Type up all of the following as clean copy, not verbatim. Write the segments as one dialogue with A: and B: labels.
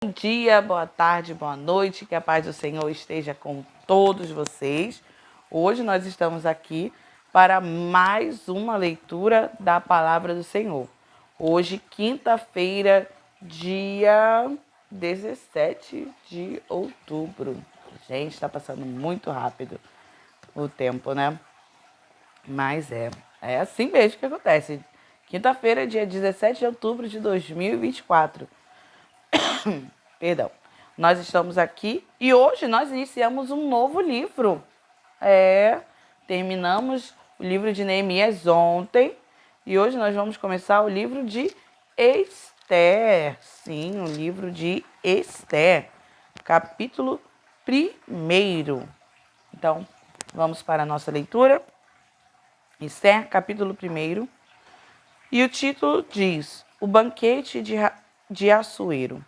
A: Bom dia, boa tarde, boa noite, que a paz do Senhor esteja com todos vocês. Hoje nós estamos aqui para mais uma leitura da palavra do Senhor. Hoje, quinta-feira, dia 17 de outubro. Gente, está passando muito rápido o tempo, né? Mas é assim mesmo que acontece. Quinta-feira, dia 17 de outubro de 2024. Perdão. Nós estamos aqui e hoje nós iniciamos um novo livro. Terminamos o livro de Neemias ontem e hoje nós vamos começar o livro de Esther. Sim, o livro de Esther, capítulo 1. Então, vamos para a nossa leitura. Esther, capítulo 1. E o título diz: O banquete de Assuero.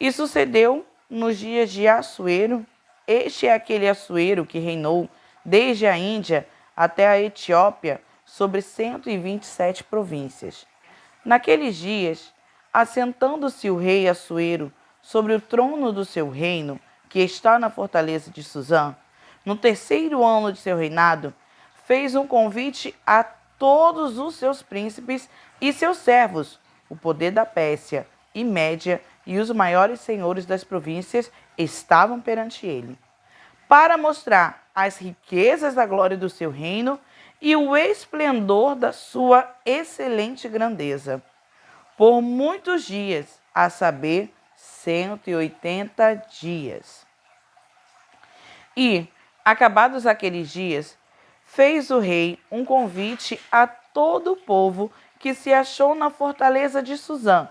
A: E sucedeu nos dias de Assuero. Este é aquele Assuero que reinou desde a Índia até a Etiópia sobre 127 províncias. Naqueles dias, assentando-se o rei Assuero sobre o trono do seu reino, que está na fortaleza de Suzã, no 3º ano de seu reinado, fez um convite a todos os seus príncipes e seus servos, o poder da Pérsia e Média e os maiores senhores das províncias estavam perante ele, para mostrar as riquezas da glória do seu reino e o esplendor da sua excelente grandeza. Por muitos dias, a saber, 180 dias. E, acabados aqueles dias, fez o rei um convite a todo o povo que se achou na fortaleza de Suzã,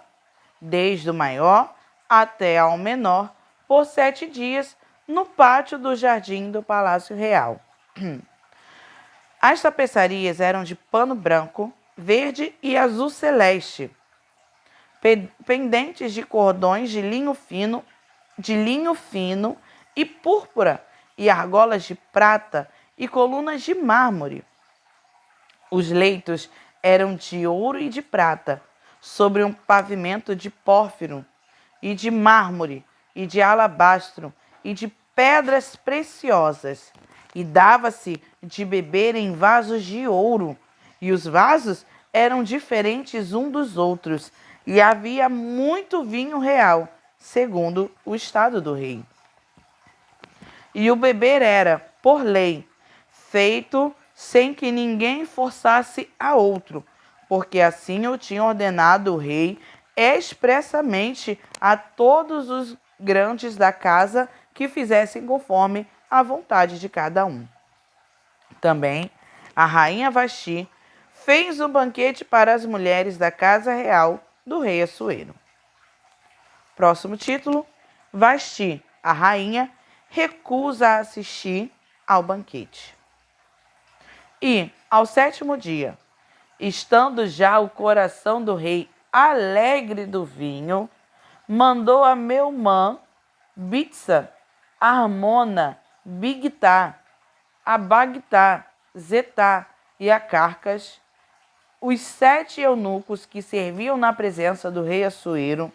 A: desde o maior até ao menor, por 7 dias, no pátio do jardim do Palácio Real. As tapeçarias eram de pano branco, verde e azul celeste, pendentes de cordões de linho fino e púrpura, e argolas de prata e colunas de mármore. Os leitos eram de ouro e de prata, sobre um pavimento de pórfiro, e de mármore, e de alabastro, e de pedras preciosas. E dava-se de beber em vasos de ouro, e os vasos eram diferentes uns dos outros, e havia muito vinho real, segundo o estado do rei. E o beber era, por lei, feito sem que ninguém forçasse a outro, porque assim o tinha ordenado o rei expressamente a todos os grandes da casa que fizessem conforme a vontade de cada um. Também a rainha Vasti fez um banquete para as mulheres da casa real do rei Assuero. Próximo título: Vasti, a rainha, recusa assistir ao banquete. E, ao 7º dia, estando já o coração do rei alegre do vinho, mandou a Meumã, Bitsa, Armona, Bigtá, a Bagtá, Zetá e a Carcas, os 7 eunucos que serviam na presença do rei Assuero,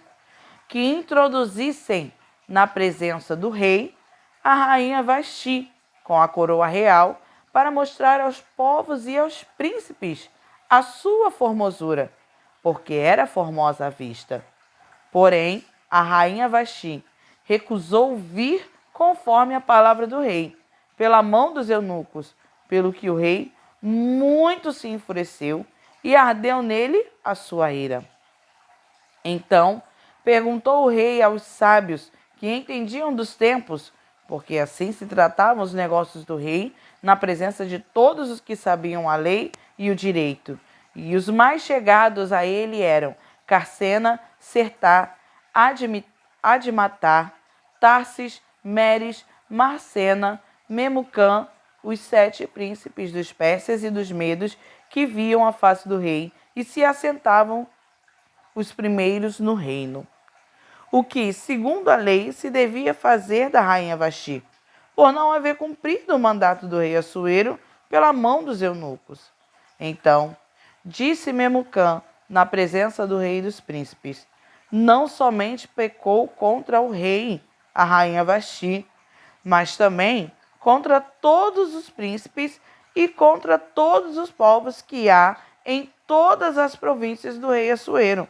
A: que introduzissem na presença do rei a rainha Vasti, com a coroa real, para mostrar aos povos e aos príncipes a sua formosura, porque era formosa à vista. Porém, a rainha Vasti recusou vir conforme a palavra do rei, pela mão dos eunucos, pelo que o rei muito se enfureceu e ardeu nele a sua ira. Então, perguntou o rei aos sábios que entendiam dos tempos, porque assim se tratavam os negócios do rei, na presença de todos os que sabiam a lei e o direito. E os mais chegados a ele eram Carcena, Sertá, Admatar, Tarsis, Meres, Marcena, Memucã, os 7 príncipes dos persas e dos medos que viam a face do rei e se assentavam os primeiros no reino. O que, segundo a lei, se devia fazer da rainha Vasti, por não haver cumprido o mandato do rei Assuero pela mão dos eunucos. Então, disse Memucã, na presença do rei e dos príncipes: não somente pecou contra o rei, a rainha Vasti, mas também contra todos os príncipes e contra todos os povos que há em todas as províncias do rei Assuero.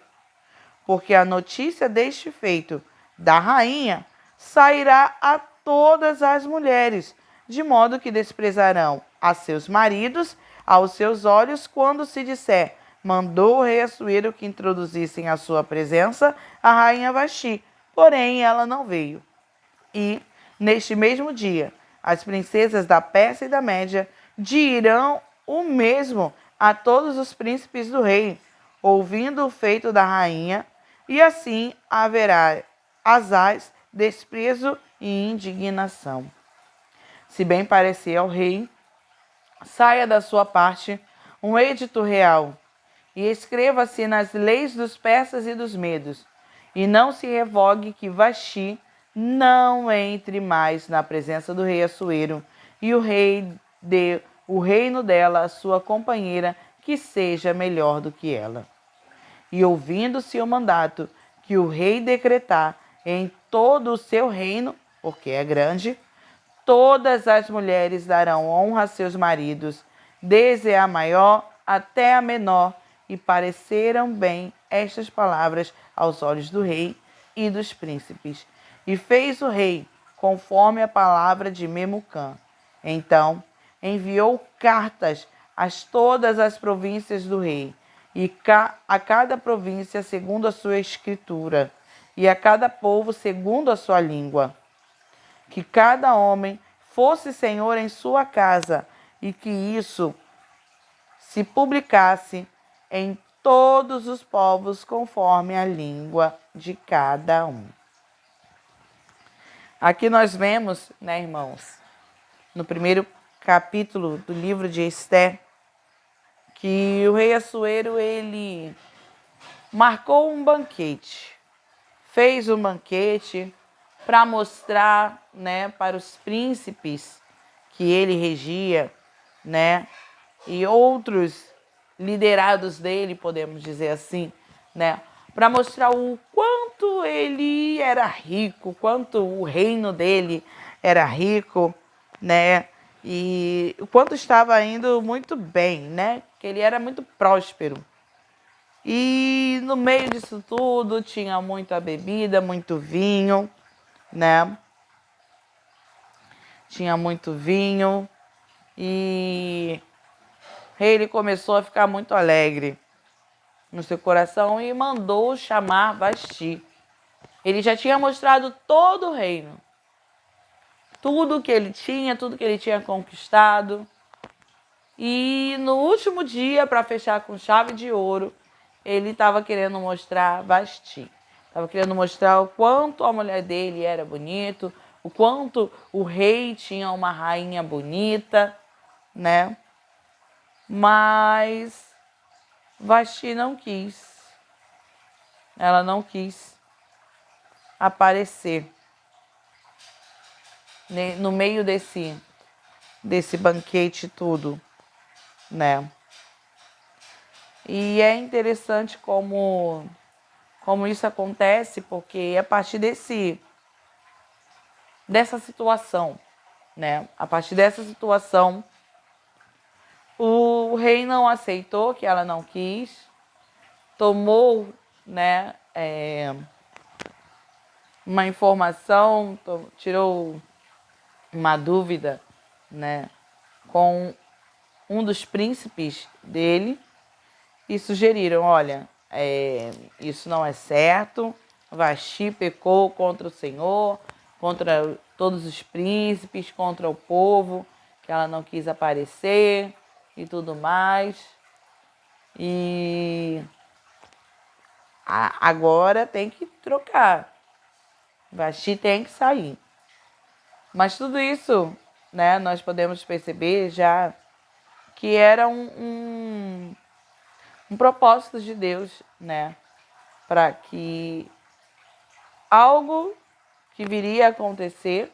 A: Porque a notícia deste feito da rainha sairá a todas as mulheres, de modo que desprezarão a seus maridos aos seus olhos quando se disser: mandou o rei Assuero que introduzissem à sua presença a rainha Vasti, porém ela não veio. E, neste mesmo dia, as princesas da Pérsia e da Média dirão o mesmo a todos os príncipes do rei, ouvindo o feito da rainha, e assim haverá asaz, desprezo e indignação. Se bem parecer ao rei, saia da sua parte um edito real, e escreva-se nas leis dos persas e dos medos, e não se revogue que Vasti não entre mais na presença do rei Assuero, e o rei dê o reino dela à sua companheira, que seja melhor do que ela. E ouvindo-se o mandato que o rei decretar em todo o seu reino, porque é grande, todas as mulheres darão honra a seus maridos, desde a maior até a menor, e pareceram bem estas palavras aos olhos do rei e dos príncipes. E fez o rei conforme a palavra de Memucã. Então enviou cartas a todas as províncias do rei, e a cada província segundo a sua escritura, e a cada povo segundo a sua língua. Que cada homem fosse senhor em sua casa, e que isso se publicasse em todos os povos conforme a língua de cada um. Aqui nós vemos, né, irmãos, no primeiro capítulo do livro de Esther, que o rei Assuero, ele marcou um banquete, fez um banquete para mostrar, né, para os príncipes que ele regia, né, e outros liderados dele, podemos dizer assim, né, para mostrar o quanto ele era rico, quanto o reino dele era rico, né, e o quanto estava indo muito bem, né, que ele era muito próspero. E no meio disso tudo tinha muita bebida, muito vinho, né? Tinha muito vinho e ele começou a ficar muito alegre no seu coração e mandou chamar Vasti. Ele já tinha mostrado todo o reino, tudo que ele tinha, tudo que ele tinha conquistado. E no último dia, para fechar com chave de ouro, ele estava querendo mostrar Vasti. Estava querendo mostrar o quanto a mulher dele era bonita, o quanto o rei tinha uma rainha bonita, né? Mas Vasti não quis. Ela não quis aparecer no meio desse banquete todo, né? E é interessante como isso acontece, porque a partir dessa situação, né? A partir dessa situação, o rei não aceitou, que ela não quis, tomou, né, uma informação, tirou uma dúvida, né, com um dos príncipes dele e sugeriram: olha, isso não é certo, Vasti pecou contra o Senhor, contra todos os príncipes, contra o povo, que ela não quis aparecer e tudo mais. E agora tem que trocar. Vasti tem que sair. Mas tudo isso, né, nós podemos perceber já que era um propósito de Deus, né, para que algo que viria a acontecer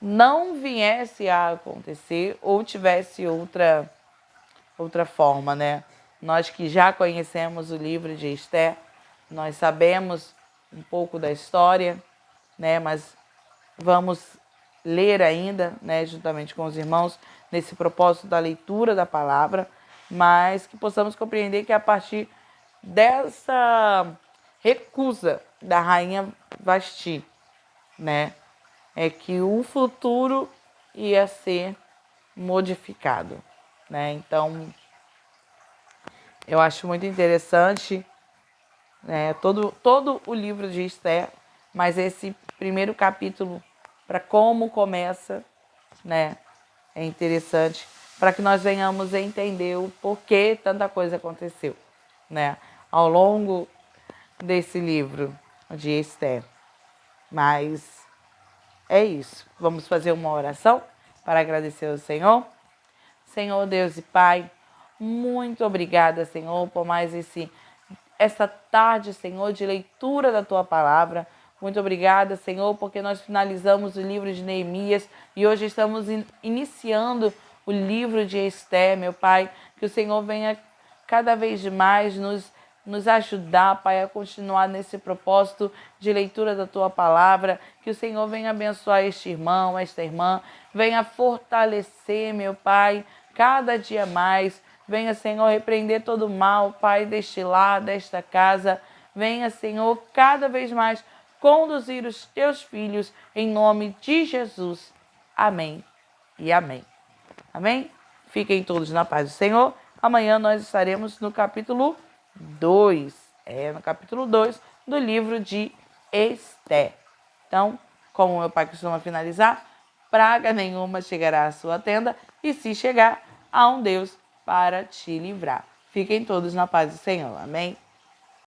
A: não viesse a acontecer ou tivesse outra forma, né? Nós que já conhecemos o livro de Esther, nós sabemos um pouco da história, né? Mas vamos ler ainda, né, juntamente com os irmãos, nesse propósito da leitura da palavra, mas que possamos compreender que a partir dessa recusa da rainha Vasti, né, é que o futuro ia ser modificado, né? Então, eu acho muito interessante, né, todo o livro de Esther, mas esse primeiro capítulo, para como começa, né, é interessante para que nós venhamos a entender o porquê tanta coisa aconteceu, né, ao longo desse livro de Esther. Mas é isso. Vamos fazer uma oração para agradecer ao Senhor. Senhor Deus e Pai, muito obrigada, Senhor, por mais essa tarde, Senhor, de leitura da Tua palavra. Muito obrigada, Senhor, porque nós finalizamos o livro de Neemias e hoje estamos iniciando o livro de Esther, meu Pai. Que o Senhor venha cada vez mais nos ajudar, Pai, a continuar nesse propósito de leitura da Tua palavra. Que o Senhor venha abençoar este irmão, esta irmã, venha fortalecer, meu Pai, cada dia mais. Venha, Senhor, repreender todo o mal, Pai, deste lar, desta casa. Venha, Senhor, cada vez mais conduzir os teus filhos em nome de Jesus. Amém e amém. Amém? Fiquem todos na paz do Senhor. Amanhã nós estaremos no capítulo 2. No capítulo 2 do livro de Esther. Então, como meu pai costuma finalizar, praga nenhuma chegará à sua tenda, e se chegar, há um Deus para te livrar. Fiquem todos na paz do Senhor. Amém?